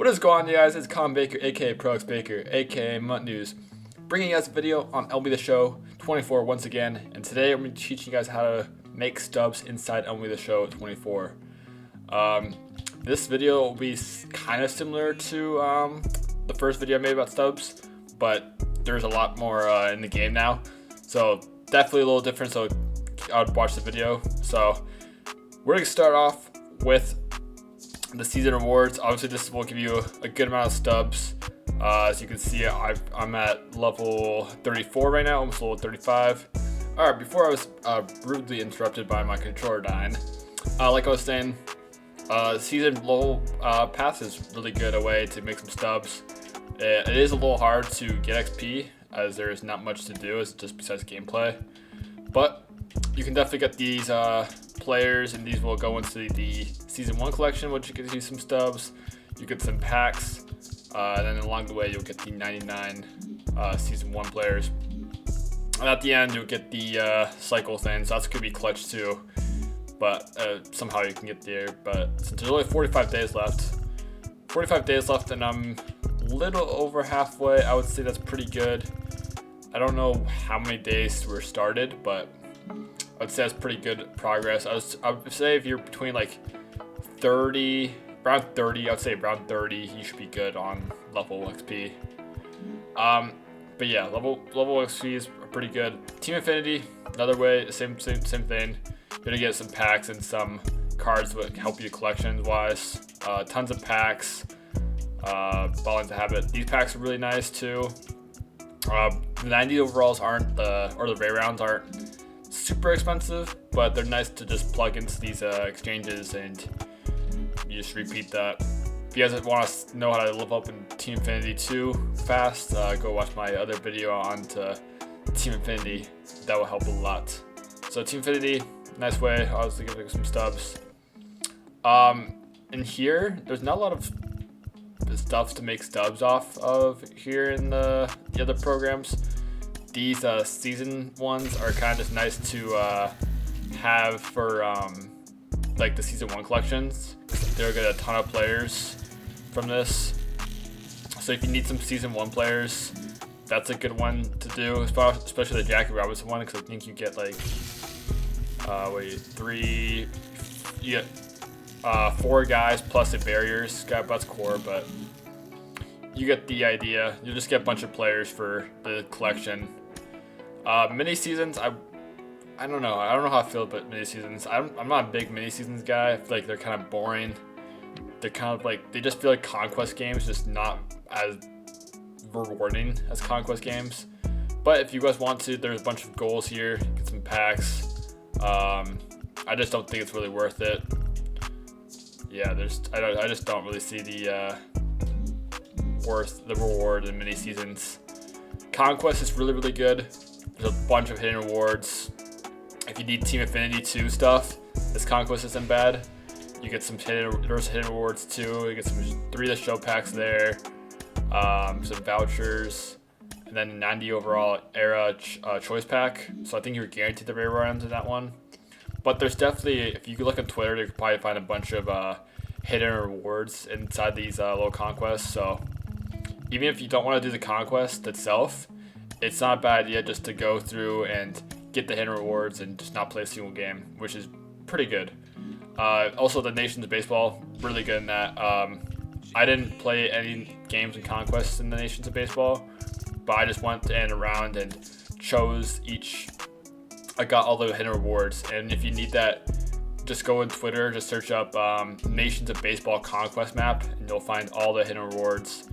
What is going on, you guys? It's Con Baker, aka Prox Baker, aka Mutt News, bringing you guys a video on MLB The Show 24 once again. And today I'm going to be teaching you guys how to make stubs inside MLB The Show 24. This video will be kind of similar to the first video I made about stubs, but there's a lot more in the game now, so definitely a little different. So I would watch the video. So we're going to start off with the season rewards. Obviously this will give you a good amount of stubs. As you can see, I'm at level 34 right now, almost level 35. Alright, before I was rudely interrupted by my controller dying, like I was saying, season level pass is really good a way to make some stubs. It is a little hard to get XP as there is not much to do, it's just besides gameplay, but you can definitely get these players, and these will go into the season 1 collection, which you can see some stubs. You get some packs, and then along the way you'll get the 99 season 1 players, and at the end you'll get the cycle thing, so that's gonna be clutch too, but somehow you can get there. But since there's only 45 days left, and I'm a little over halfway, I would say that's pretty good. I don't know how many days were started, but I would say that's pretty good progress. I would say if you're between like 30, around 30, I would say around 30, you should be good on level XP. But yeah, level XP is pretty good. Team Affinity, another way, same thing. You're gonna get some packs and some cards that help you collections wise. Tons of packs. Balling to Habit. These packs are really nice too. The 90 overalls aren't or the rare rounds aren't super expensive, but they're nice to just plug into these exchanges, and you just repeat that. If you guys want to know how to level up in Team Affinity 2 fast, go watch my other video on to Team Affinity. That will help a lot. So Team Affinity, nice way, obviously give some stubs. In here, there's not a lot of stuff to make stubs off of here in the other programs. These season ones are kind of just nice to have for like the season 1 collections. They'll get a ton of players from this, so if you need some season 1 players, that's a good one to do, especially the Jackie Robinson one, because I think you get like 4 guys plus the barriers guy. That's core, but you get the idea. You just get a bunch of players for the collection. Mini seasons, I don't know how I feel about mini seasons. I'm not a big mini seasons guy. I feel like they're kind of boring. They're kind of like, they just feel like conquest games, just not as rewarding as conquest games. But if you guys want to, there's a bunch of goals here. Get some packs. I just don't think it's really worth it. Yeah, I just don't really see the reward in mini seasons. Conquest is really good. There's a bunch of hidden rewards. If you need Team Affinity 2 stuff, this Conquest isn't bad. You get some hidden rewards too. You get some 3 of the show packs there, some vouchers, and then 90 overall era choice pack. So I think you're guaranteed the rare rounds in that one. But there's definitely, if you look on Twitter, you could probably find a bunch of hidden rewards inside these little conquests. So even if you don't want to do the conquest itself, it's not a bad idea just to go through and get the hidden rewards and just not play a single game, which is pretty good. Also, the Nations of Baseball, really good in that. I didn't play any games in Conquest in the Nations of Baseball, but I just went around and chose each. I got all the hidden rewards, and if you need that, just go on Twitter, just search up Nations of Baseball Conquest map, and you'll find all the hidden rewards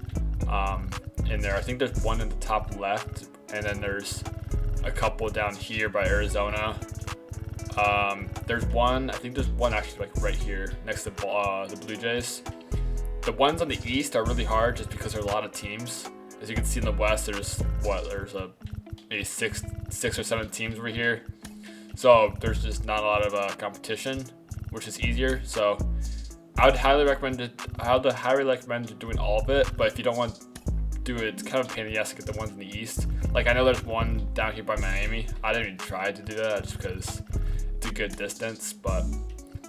in there. I think there's one in the top left, and then there's a couple down here by Arizona. There's one, I think there's one actually like right here next to the Blue Jays. The ones on the east are really hard just because there's a lot of teams. As you can see in the west, there's maybe six or 7 teams over here. So there's just not a lot of competition, which is easier. So I would highly recommend doing all of it, but if you don't want to do it, it's kind of a pain in the ass to get the ones in the east. Like, I know there's one down here by Miami. I didn't even try to do that just because it's a good distance, but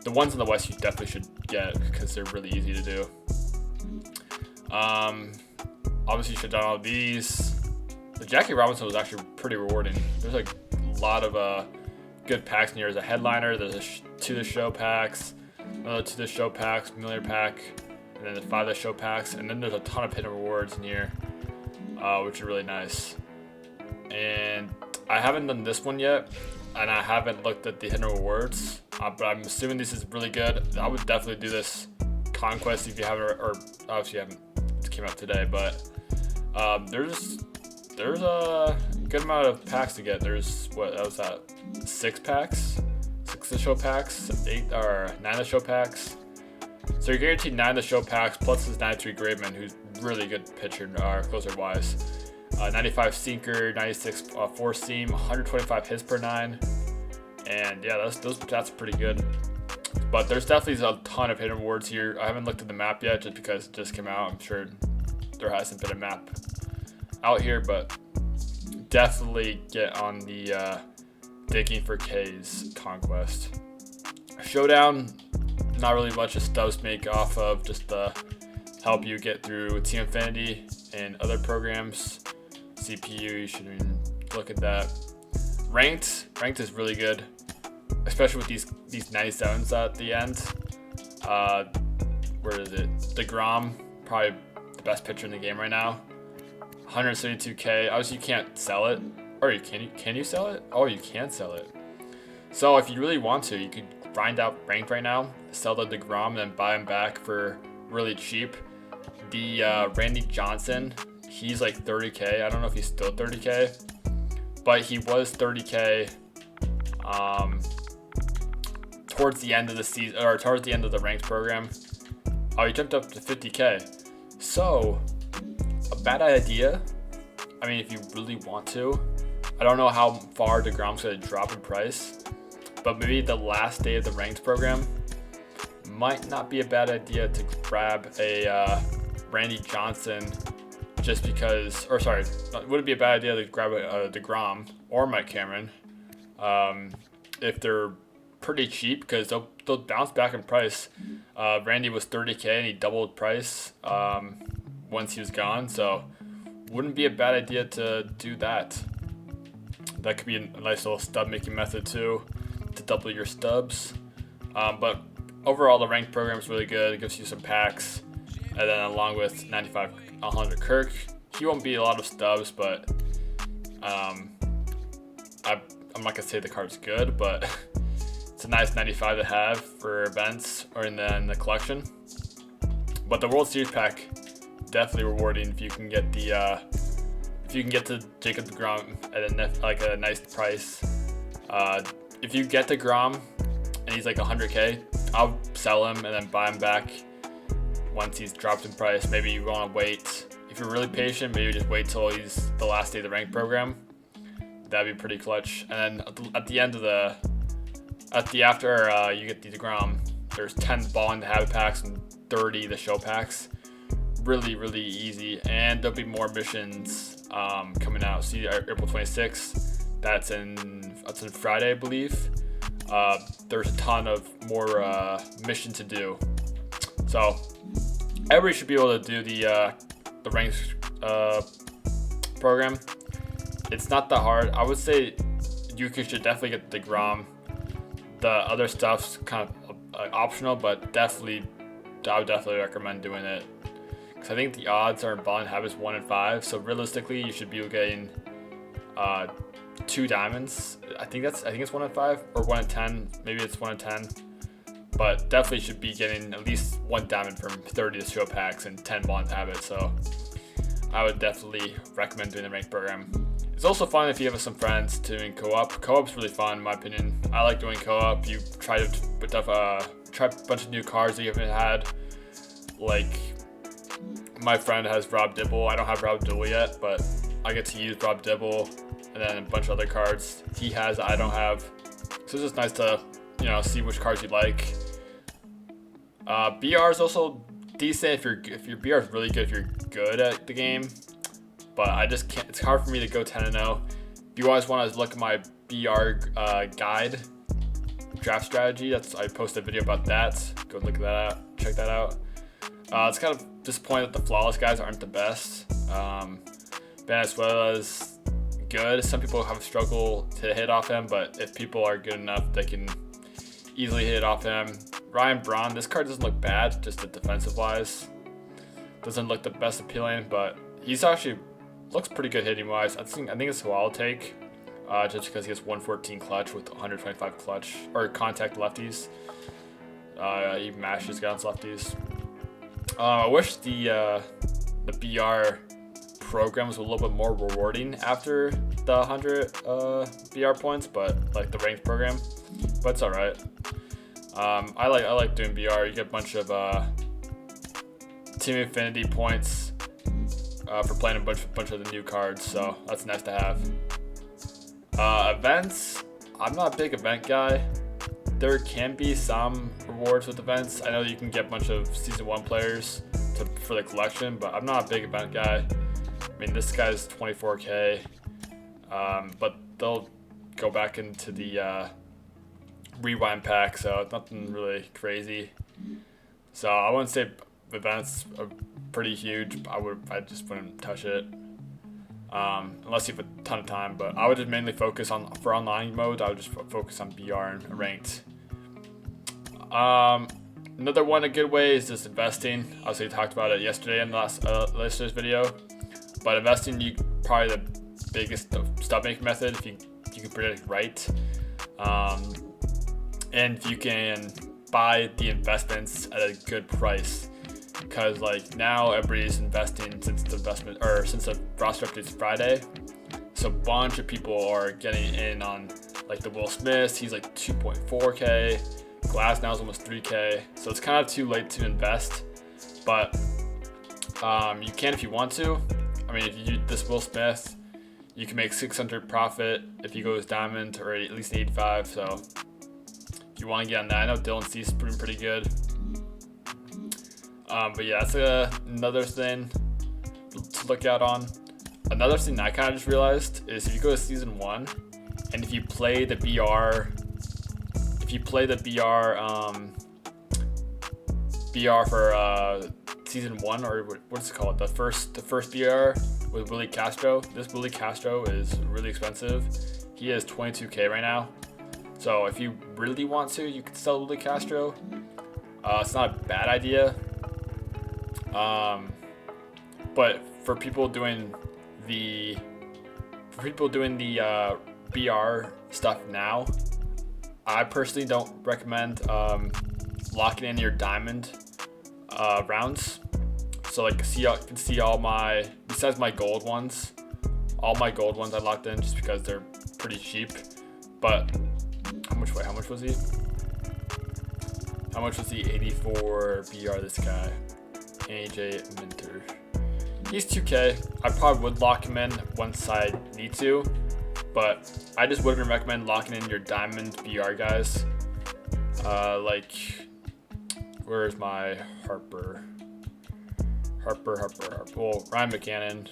the ones in the west you definitely should get because they're really easy to do. Obviously you should have done all these. The Jackie Robinson was actually pretty rewarding. There's like a lot of good packs in here. There's a headliner, there's a to the show packs, another to the show packs, millionaire pack, and then the 5 the show packs, and then there's a ton of hidden rewards in here, which are really nice. And I haven't done this one yet, and I haven't looked at the hidden rewards, but I'm assuming this is really good. I would definitely do this conquest if you haven't, or obviously you haven't. It came out today, but there's a good amount of packs to get. There's what was that? 6 packs, 6 of the show packs, 8 or 9 of the show packs. So you're guaranteed 9 of the show packs plus this 93 Graveman, who's really good pitcher, closer wise. 95 sinker, 96 four seam, 125 hits per 9, and yeah, that's pretty good. But there's definitely a ton of hidden rewards here. I haven't looked at the map yet, just because it just came out. I'm sure there hasn't been a map out here, but definitely get on the digging for K's conquest. Showdown, not really much of Stubs make off of, just to help you get through Team Infinity and other programs. CPU, you should look at that. Ranked is really good, especially with these 97s at the end. Where is it? DeGrom, probably the best pitcher in the game right now. 172K. Obviously you can't sell it, or can you sell it? Oh, you can sell it. So if you really want to, you could grind out ranked right now, sell the DeGrom, and then buy him back for really cheap. The Randy Johnson, he's like 30K. I don't know if he's still 30K, but he was 30K towards the end of the season, or towards the end of the ranked program. Oh, he jumped up to 50K. So a bad idea. I mean, if you really want to, I don't know how far DeGrom's going to drop in price, but maybe the last day of the ranked program might not be a bad idea to grab a Randy Johnson, just because, or sorry, it wouldn't be a bad idea to grab a DeGrom or Mike Cameron if they're pretty cheap, because they'll bounce back in price. Randy was 30K and he doubled price once he was gone, so wouldn't be a bad idea to do that. That could be a nice little stub making method too, to double your stubs. But overall, the ranked program is really good. It gives you some packs, and then along with 95 100 Kirk, he won't be a lot of stubs, but I'm not gonna say the card's good, but it's a nice 95 to have for events or in the collection. But the World Series pack, definitely rewarding if you can get the to Jacob DeGrom at a nice price. If you get DeGrom and he's like 100K, I'll sell him and then buy him back once he's dropped in price. Maybe you want to wait. If you're really patient, maybe just wait till he's the last day of the rank program. That'd be pretty clutch. And then at the end of after you get the DeGrom, there's 10 ball in the habit packs and 30 the show packs. Really, really easy. And there'll be more missions coming out. See, April 26th. That's in Friday, I believe. There's a ton of more mission to do. So everybody should be able to do the ranked program. It's not that hard. I would say you should definitely get the DeGrom. The other stuff's kind of optional, but I would definitely recommend doing it. Because I think the odds are in ball and habits 1 in 5. So realistically, you should be getting 2 diamonds. I think it's 1 in 5 or 1 in 10. Maybe it's 1 in 10. But definitely should be getting at least 1 diamond from 30 to show packs and 10 ball and habits. So I would definitely recommend doing the ranked program. It's also fun if you have some friends doing co-op. Co-op's really fun in my opinion. I like doing co-op. You try a bunch of new cards that you haven't had. Like my friend has Rob Dibble. I don't have Rob Dibble yet, but I get to use Rob Dibble and then a bunch of other cards he has that I don't have. So it's just nice to see which cards you like. BR is also decent if your BR is really good if you're good at the game. But I just can't. It's hard for me to go 10-0. If you guys want to look at my BR guide, draft strategy, I posted a video about that. Go look at that out. Check that out. It's kind of disappointing that the flawless guys aren't the best. Venezuela's good. Some people have struggled to hit off him, but if people are good enough, they can easily hit off him. Ryan Braun, this card doesn't look bad, just the defensive wise. Doesn't look the best appealing, but he's actually looks pretty good hitting wise. I think it's who I'll take, just because he has 114 clutch with 125 clutch or contact lefties. He mashes against lefties. I wish the BR program was a little bit more rewarding after the 100 BR points, but like the ranked program. But it's all right. I like doing BR. You get a bunch of team affinity points for playing a bunch of the new cards, so that's nice to have. Events. I'm not a big event guy. There can be some rewards with events. I know you can get a bunch of Season 1 players for the collection, but I'm not a big event guy. I mean, this guy's 24k, but they'll go back into the rewind pack, so it's nothing really crazy. So I wouldn't say events are pretty huge. I just wouldn't touch it. Unless you have a ton of time, but I would just mainly focus on, for online mode, I would just focus on BR and ranked. Another one, a good way is just investing. Obviously, we talked about it yesterday in the last yesterday's video, but investing, probably the biggest stub making method if you can predict right, and if you can buy the investments at a good price. Because like now everybody's investing since the roster update's Friday, so a bunch of people are getting in on like the Will Smith. He's like 2.4k. Glass now is almost 3k. So it's kind of too late to invest, but you can if you want to. I mean, if you do this Will Smith, you can make 600 profit if he goes diamond, or at least 85. So if you want to get on that, I know Dylan C's doing pretty good. But yeah, that's another thing to look out on. Another thing I kind of just realized is if you go to Season 1, and if you play the BR, BR for Season 1, or what's it called, the first BR with Willie Castro. This Willie Castro is really expensive. He is 22k right now. So if you really want to, you can sell Willie Castro. It's not a bad idea. But for people doing the BR stuff now, I personally don't recommend locking in your diamond rounds. So like you can see all my, besides my gold ones, all my gold ones I locked in just because they're pretty cheap. But how much was he? How much was the 84 BR this guy? AJ Minter. He's 2k. I probably would lock him in once I need to, but I just wouldn't recommend locking in your diamond BR guys. Like, where's my Harper? Well, Ryan McCannon.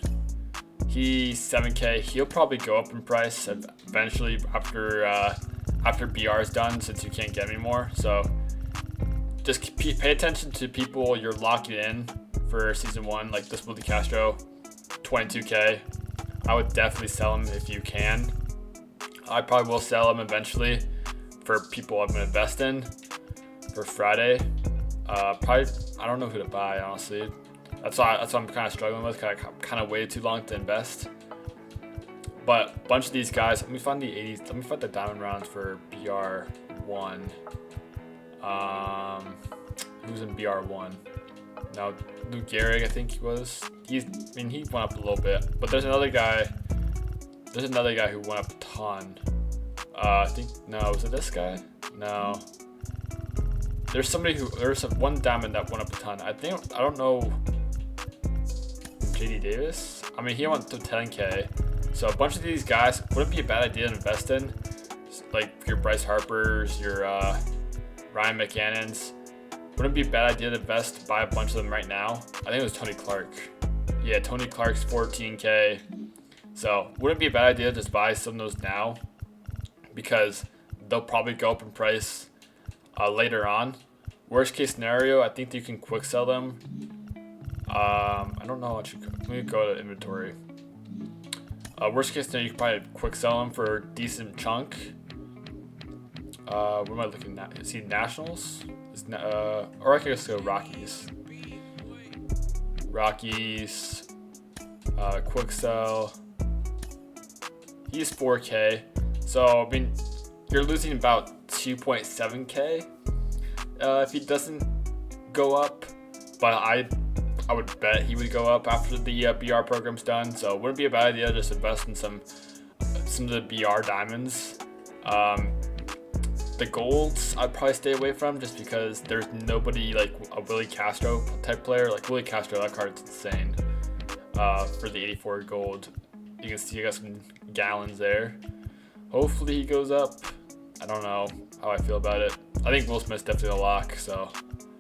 He's 7k. He'll probably go up in price eventually after BR is done, since you can't get any more. So just pay attention to people you're locking in for Season 1, like this Willie Castro, 22k. I would definitely sell him if you can. I probably will sell him eventually for people I'm gonna invest in for Friday. Probably, I don't know who to buy, honestly. That's what I'm kind of struggling with. I kind of waited too long to invest. But a bunch of these guys, let me find the 80s. Let me find the diamond rounds for BR1. Who's in BR1? Now, Lou Gehrig, I think he was. He went up a little bit. But there's another guy who went up a ton. I think, no, was it this guy? No. There's one diamond that went up a ton. I don't know. JD Davis? I mean, he went to 10k. So a bunch of these guys wouldn't be a bad idea to invest in. Like your Bryce Harpers, your Ryan McCannons. Wouldn't be a bad idea to buy a bunch of them right now. I think it was Tony Clark. Yeah, Tony Clark's 14k. So wouldn't be a bad idea to just buy some of those now, because they'll probably go up in price later on. Worst case scenario, I think you can quick sell them. I don't know what you could. Let me go to inventory. Worst case scenario, you could probably quick sell them for a decent chunk. What am I looking at? Is he Nationals? Or I could just go Rockies. Rockies. Quick sell. He's 4K. So I mean, you're losing about 2.7K if he doesn't go up. But I would bet he would go up after the BR program's done. So it wouldn't be a bad idea to just invest in some of the BR diamonds. The golds I'd probably stay away from just because there's nobody like a Willie Castro type player. Like Willie Castro, that card's insane. For the 84 gold, you can see I got some gallons there. Hopefully he goes up. I don't know how I feel about it. I think Will Smith's definitely a lock, so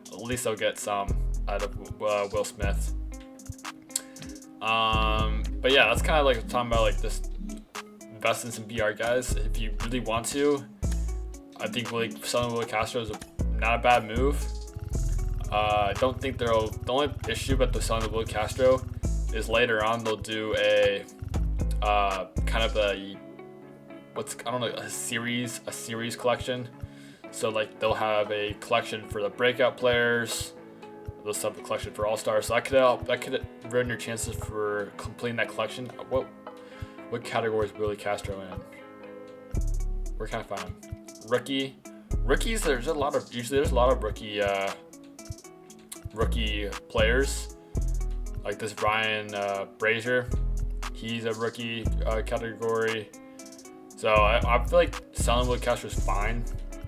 at least I'll get some out of Will Smith. But yeah, that's kind of like talking about like this invest in some BR guys if you really want to. I think selling Willie Castro is not a bad move. I don't think the only issue about the selling of Willie Castro is later on they'll do a kind of a a series collection. So like they'll have a collection for the breakout players. They'll have a collection for all stars. So that could ruin your chances for completing that collection. What category is Willie Castro in? Where can I find him? Rookies. There's a lot of rookie players. Like this Ryan Brazier, he's a rookie category. So I feel like selling Willie Castro is fine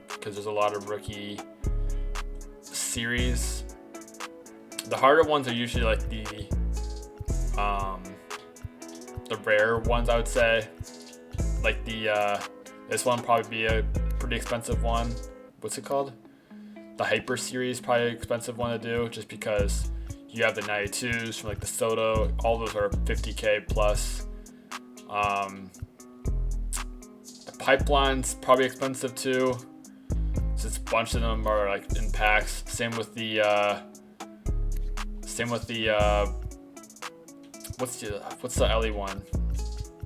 because there's a lot of rookie series. The harder ones are usually like the rare ones, I would say. Like this one probably be a pretty expensive one. What's it called? The Hyper series, probably an expensive one to do, just because you have the 92s from like the Soto. All those are 50K plus. The Pipeline's probably expensive too, since a bunch of them are like in packs. Same with the what's the LE one?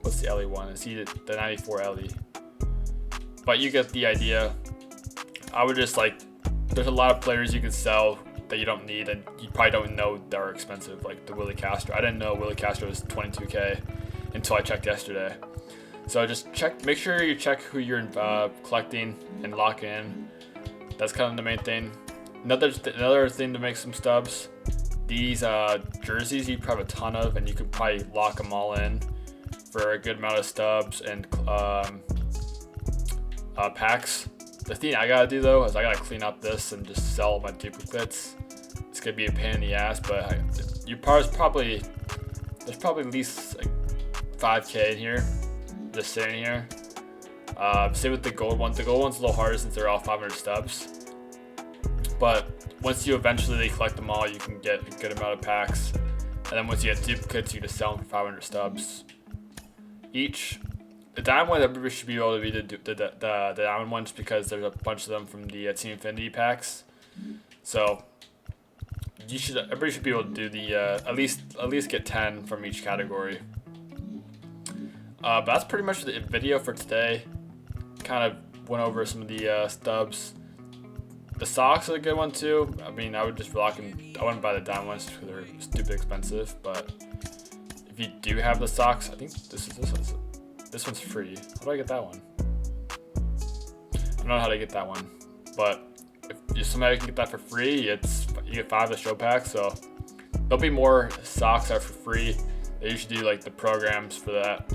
What's the LE one? Is he the 94 LE? But you get the idea. I would just there's a lot of players you can sell that you don't need and you probably don't know they're expensive, like the Willie Castro. I didn't know Willie Castro was 22K until I checked yesterday. So just make sure you check who you're collecting and lock in. That's kind of the main thing. Another thing to make some stubs. These jerseys you probably have a ton of, and you could probably lock them all in for a good amount of stubs and packs. The thing I gotta do though is I gotta clean up this and just sell my duplicates. It's gonna be a pain in the ass, but there's probably at least like 5K in here, just sitting here. Same with the gold ones. The gold one's a little harder since they're all 500 stubs. But once you eventually collect them all, you can get a good amount of packs. And then once you get duplicates, you just sell them for 500 stubs each. The diamond one, everybody should be able to be the diamond ones because there's a bunch of them from the Team Infinity packs. So everybody should be able to do the at least get 10 from each category. But that's pretty much the video for today. Kind of went over some of the stubs. The socks are a good one too. I mean, I would just lock them. I wouldn't buy the diamond ones because they're stupid expensive. But if you do have the socks, I think this one's free. How do I get that one? I don't know how to get that one. But if somebody can get that for free, you get 5 of the show packs. So there'll be more socks that are for free. They usually do like the programs for that,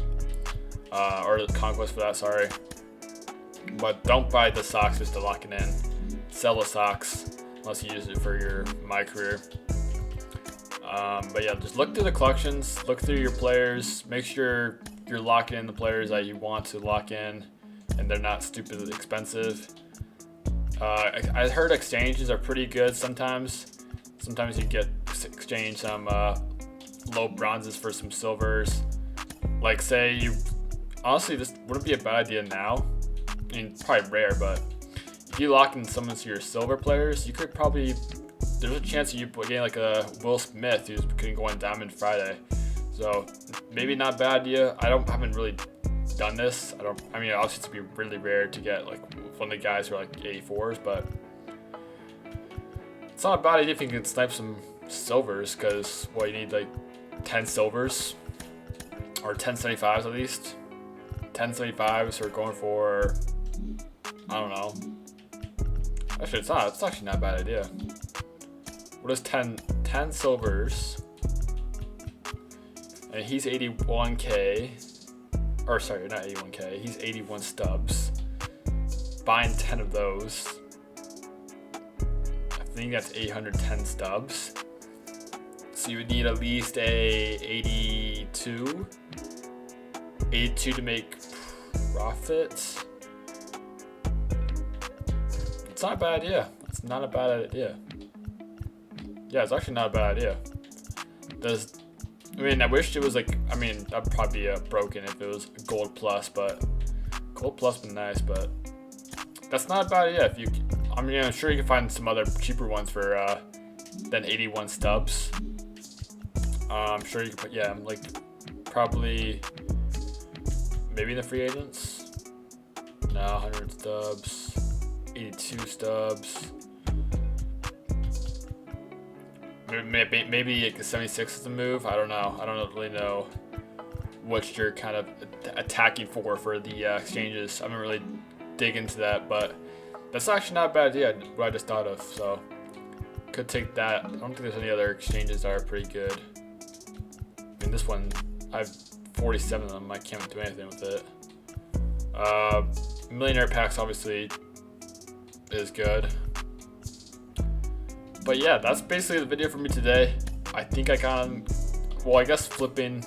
or the conquest for that. Sorry. But don't buy the socks just to lock it in. Sell the socks unless you use it for your my career. But yeah, just look through the collections, look through your players, make sure you're locking in the players that you want to lock in and they're not stupidly expensive. I heard exchanges are pretty good sometimes. Sometimes you get exchange some low bronzes for some silvers. Like honestly, this wouldn't be a bad idea now. I mean, probably rare, but if you lock in some of your silver players, you could probably, there's a chance of you getting like a Will Smith who's going to go on Diamond Friday. So maybe not a bad idea. Haven't really done this. I mean, obviously it's be really rare to get like one of the guys who are like 84s, but it's not a bad idea if you can snipe some silvers, because well, you need like 10 silvers or 1075s at least. 1075s are going for, I don't know. Actually, it's actually not a bad idea. What is 10 silvers? And he's 81k. Or sorry, not 81k. He's 81 stubs. Buying 10 of those. I think that's 810 stubs. So you would need at least a 82 to make profit. It's not a bad idea. It's not a bad idea. Yeah, it's actually not a bad idea. I mean, I wish it was like, I mean, that'd probably be broken if it was gold plus, but gold plus would be nice, but that's not a bad idea. If you, I mean, I'm sure you can find some other cheaper ones for than 81 stubs. I'm sure you can put, yeah, like probably maybe in the free agents. No, 100 stubs, 82 stubs. Maybe like a 76 is the move. I don't know. I don't really know what you're kind of attacking for the exchanges. I haven't really dig into that, but that's actually not a bad idea. What I just thought of. So could take that. I don't think there's any other exchanges that are pretty good. I mean, this one, I have 47 of them. I can't do anything with it. Millionaire packs obviously is good. But yeah, that's basically the video for me today. I think I well, I guess flipping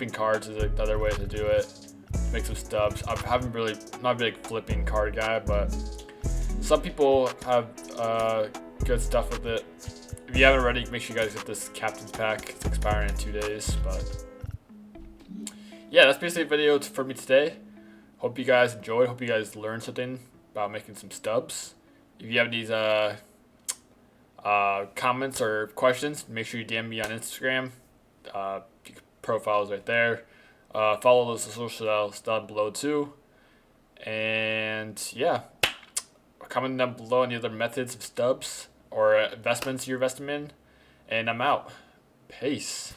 cards is another way to do it. Make some stubs. I haven't really, not a big flipping card guy, but some people have good stuff with it. If you haven't already, make sure you guys get this Captain's Pack. It's expiring in 2 days, but yeah, that's basically the video for me today. Hope you guys enjoyed. Hope you guys learned something about making some stubs. If you have these comments or questions, make sure you DM me on Instagram. Profile is right there. Follow those socials down below too. And yeah, comment down below any other methods of stubs or investments you're investing in. And I'm out. Peace.